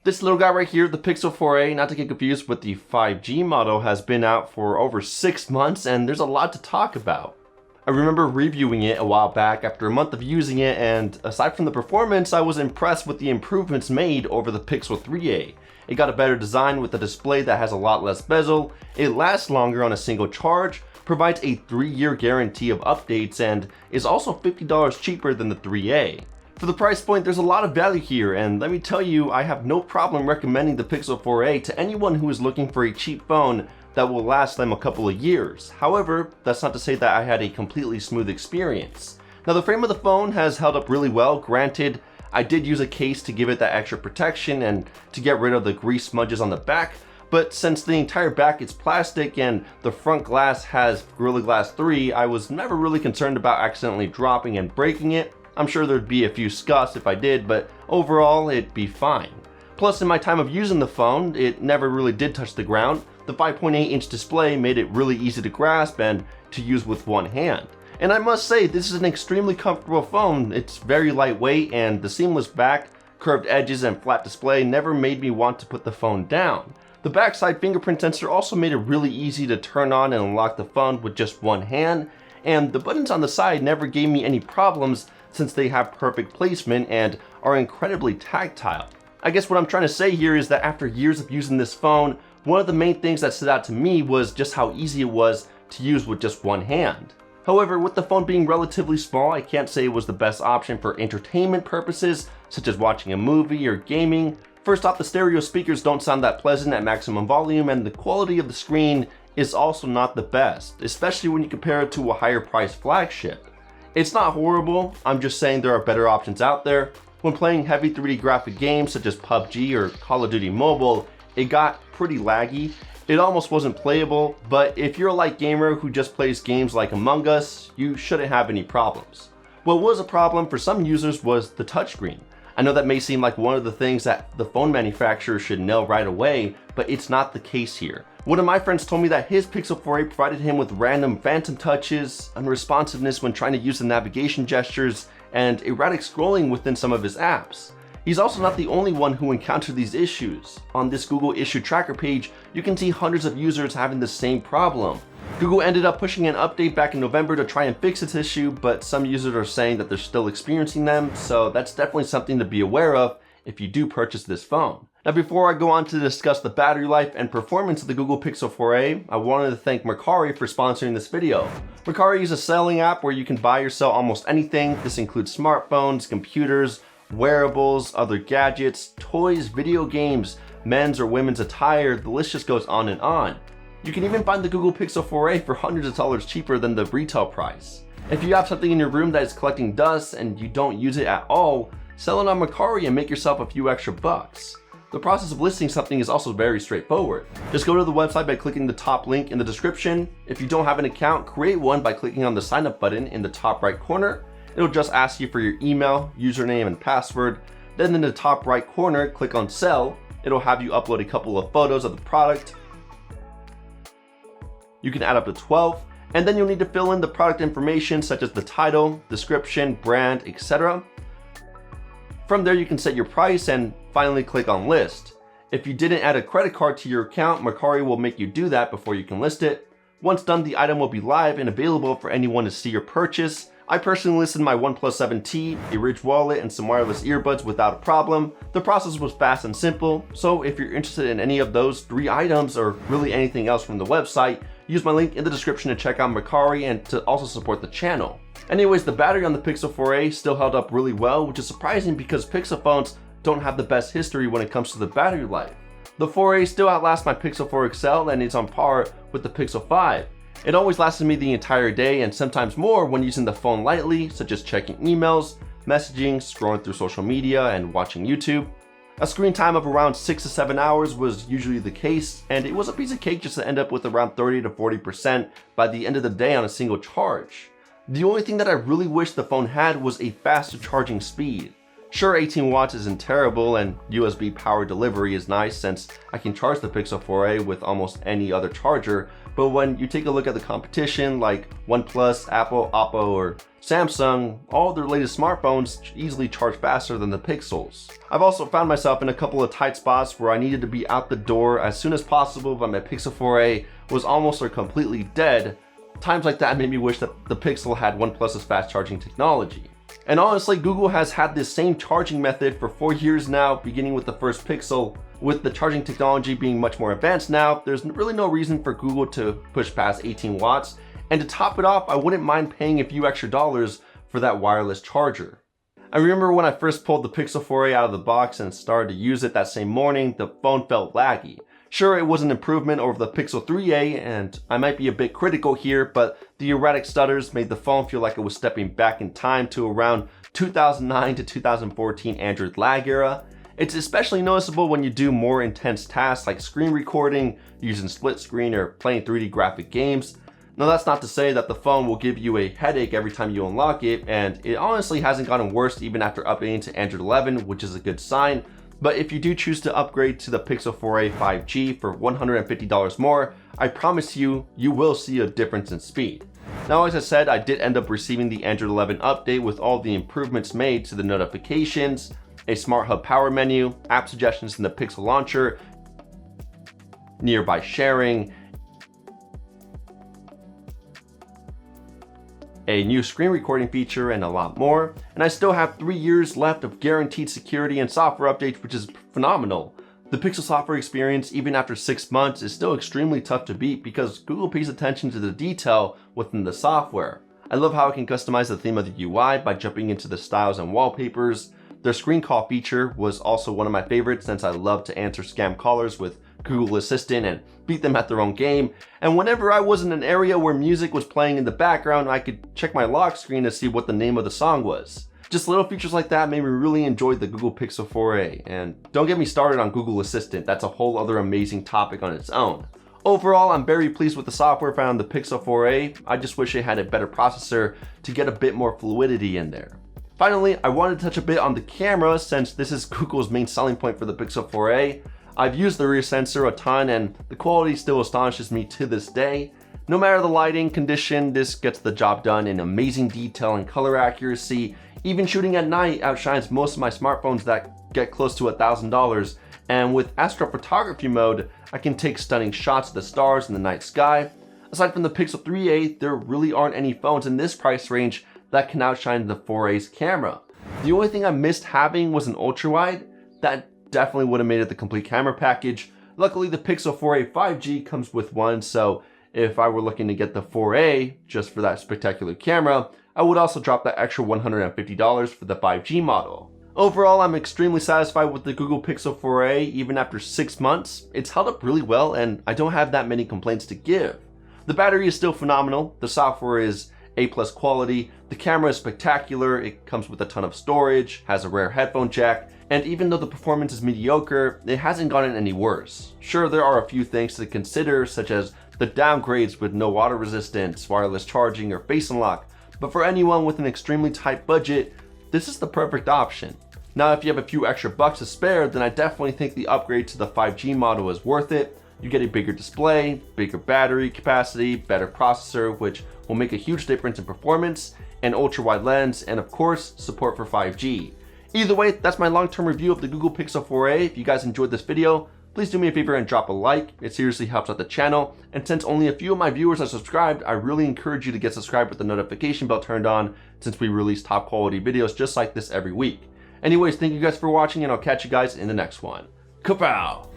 This little guy right here, the Pixel 4a, not to get confused with the 5G model, has been out for over 6 months and there's a lot to talk about. I remember reviewing it a while back after a month of using it, and aside from the performance, I was impressed with the improvements made over the Pixel 3a. It got a better design with a display that has a lot less bezel, it lasts longer on a single charge, provides a 3-year guarantee of updates, and is also $50 cheaper than the 3a. For the price point, there's a lot of value here, and let me tell you, I have no problem recommending the Pixel 4a to anyone who is looking for a cheap phone that will last them a couple of years. However, that's not to say that I had a completely smooth experience. Now, the frame of the phone has held up really well. Granted, I did use a case to give it that extra protection and to get rid of the grease smudges on the back, but since the entire back is plastic and the front glass has Gorilla Glass 3, I was never really concerned about accidentally dropping and breaking it. I'm sure there'd be a few scuffs if I did, but overall it'd be fine. Plus, in my time of using the phone, it never really did touch the ground. The 5.8-inch display made it really easy to grasp and to use with one hand. And I must say, this is an extremely comfortable phone. It's very lightweight, and the seamless back, curved edges, and flat display never made me want to put the phone down. The backside fingerprint sensor also made it really easy to turn on and unlock the phone with just one hand, and the buttons on the side never gave me any problems since they have perfect placement and are incredibly tactile. I guess what I'm trying to say here is that after years of using this phone, one of the main things that stood out to me was just how easy it was to use with just one hand. However, with the phone being relatively small, I can't say it was the best option for entertainment purposes, such as watching a movie or gaming. First off, the stereo speakers don't sound that pleasant at maximum volume, and the quality of the screen is also not the best, especially when you compare it to a higher priced flagship. It's not horrible, I'm just saying there are better options out there. When playing heavy 3D graphic games such as PUBG or Call of Duty Mobile, it got pretty laggy. It almost wasn't playable, but if you're a light gamer who just plays games like Among Us, you shouldn't have any problems. What was a problem for some users was the touchscreen. I know that may seem like one of the things that the phone manufacturer should nail right away, but it's not the case here. One of my friends told me that his Pixel 4a provided him with random phantom touches, unresponsiveness when trying to use the navigation gestures, and erratic scrolling within some of his apps. He's also not the only one who encountered these issues. On this Google issue tracker page, you can see hundreds of users having the same problem. Google ended up pushing an update back in November to try and fix this issue, but some users are saying that they're still experiencing them, so that's definitely something to be aware of if you do purchase this phone. Now, before I go on to discuss the battery life and performance of the Google Pixel 4a, I wanted to thank Mercari for sponsoring this video. Mercari is a selling app where you can buy or sell almost anything. This includes smartphones, computers, wearables, other gadgets, toys, video games, men's or women's attire, the list just goes on and on. You can even find the Google Pixel 4a for hundreds of dollars cheaper than the retail price. If you have something in your room that is collecting dust and you don't use it at all, sell it on Mercari and make yourself a few extra bucks. The process of listing something is also very straightforward. Just go to the website by clicking the top link in the description. If you don't have an account, create one by clicking on the sign up button in the top right corner. It'll just ask you for your email, username, and password. Then in the top right corner, click on sell. It'll have you upload a couple of photos of the product. You can add up to 12, and then you'll need to fill in the product information such as the title, description, brand, etc. From there, you can set your price and finally click on list. If you didn't add a credit card to your account, Mercari will make you do that before you can list it. Once done, the item will be live and available for anyone to see your purchase. I personally listed my OnePlus 7T, a Ridge wallet, and some wireless earbuds without a problem. The process was fast and simple, so if you're interested in any of those 3 items or really anything else from the website, use my link in the description to check out Mercari and to also support the channel. Anyways, the battery on the Pixel 4a still held up really well, which is surprising because Pixel phones don't have the best history when it comes to the battery life. The 4a still outlasts my Pixel 4 XL and is on par with the Pixel 5. It always lasted me the entire day and sometimes more when using the phone lightly, such as checking emails, messaging, scrolling through social media, and watching YouTube. A screen time of around 6 to 7 hours was usually the case, and it was a piece of cake just to end up with around 30 to 40% by the end of the day on a single charge. The only thing that I really wish the phone had was a faster charging speed. Sure, 18 watts isn't terrible, and USB power delivery is nice since I can charge the Pixel 4a with almost any other charger, but when you take a look at the competition like OnePlus, Apple, Oppo, or Samsung, all their latest smartphones easily charge faster than the Pixels. I've also found myself in a couple of tight spots where I needed to be out the door as soon as possible, but my Pixel 4a was almost or completely dead. Times like that made me wish that the Pixel had OnePlus's fast charging technology. And honestly, Google has had this same charging method for 4 years now, beginning with the first Pixel. With the charging technology being much more advanced now, there's really no reason for Google to push past 18 watts. And to top it off, I wouldn't mind paying a few extra dollars for that wireless charger. I remember when I first pulled the Pixel 4a out of the box and started to use it that same morning, the phone felt laggy. Sure, it was an improvement over the Pixel 3a, and I might be a bit critical here, but the erratic stutters made the phone feel like it was stepping back in time to around 2009 to 2014 Android lag era. It's especially noticeable when you do more intense tasks like screen recording, using split screen, or playing 3D graphic games. Now that's not to say that the phone will give you a headache every time you unlock it, and it honestly hasn't gotten worse even after updating to Android 11, which is a good sign. But if you do choose to upgrade to the Pixel 4a 5G for $150 more, I promise you, you will see a difference in speed. Now, as I said, I did end up receiving the Android 11 update with all the improvements made to the notifications, a Smart Hub power menu, app suggestions in the Pixel launcher, nearby sharing, a new screen recording feature, and a lot more. And I still have 3 years left of guaranteed security and software updates, which is phenomenal. The Pixel software experience, even after 6 months, is still extremely tough to beat because Google pays attention to the detail within the software. I love how I can customize the theme of the UI by jumping into the styles and wallpapers. Their screen call feature was also one of my favorites since I love to answer scam callers with Google Assistant and beat them at their own game. And whenever I was in an area where music was playing in the background, I could check my lock screen to see what the name of the song was. Just little features like that made me really enjoy the Google Pixel 4a. And don't get me started on Google Assistant, that's a whole other amazing topic on its own. Overall, I'm very pleased with the software found on the Pixel 4a. I just wish it had a better processor to get a bit more fluidity in there. Finally, I wanted to touch a bit on the camera since this is Google's main selling point for the Pixel 4a. I've used the rear sensor a ton and the quality still astonishes me to this day. No matter the lighting condition, this gets the job done in amazing detail and color accuracy. Even shooting at night outshines most of my smartphones that get close to $1,000. And with astrophotography mode, I can take stunning shots of the stars in the night sky. Aside from the Pixel 3a, there really aren't any phones in this price range that can outshine the 4a's camera. The only thing I missed having was an ultra-wide. That definitely would have made it the complete camera package. Luckily, the Pixel 4a 5G comes with one, so if I were looking to get the 4a just for that spectacular camera, I would also drop that extra $150 for the 5G model. Overall, I'm extremely satisfied with the Google Pixel 4a even after 6 months. It's held up really well and I don't have that many complaints to give. The battery is still phenomenal, the software is A+ quality, the camera is spectacular, it comes with a ton of storage, has a rare headphone jack, and even though the performance is mediocre, it hasn't gotten any worse. Sure, there are a few things to consider, such as the downgrades with no water resistance, wireless charging, or face unlock, but for anyone with an extremely tight budget, this is the perfect option. Now, if you have a few extra bucks to spare, then I definitely think the upgrade to the 5G model is worth it. You get a bigger display, bigger battery capacity, better processor, which will make a huge difference in performance, an ultra-wide lens, and of course, support for 5G. Either way, that's my long-term review of the Google Pixel 4a. If you guys enjoyed this video, please do me a favor and drop a like. It seriously helps out the channel. And since only a few of my viewers are subscribed, I really encourage you to get subscribed with the notification bell turned on since we release top quality videos just like this every week. Anyways, thank you guys for watching and I'll catch you guys in the next one. Kapow!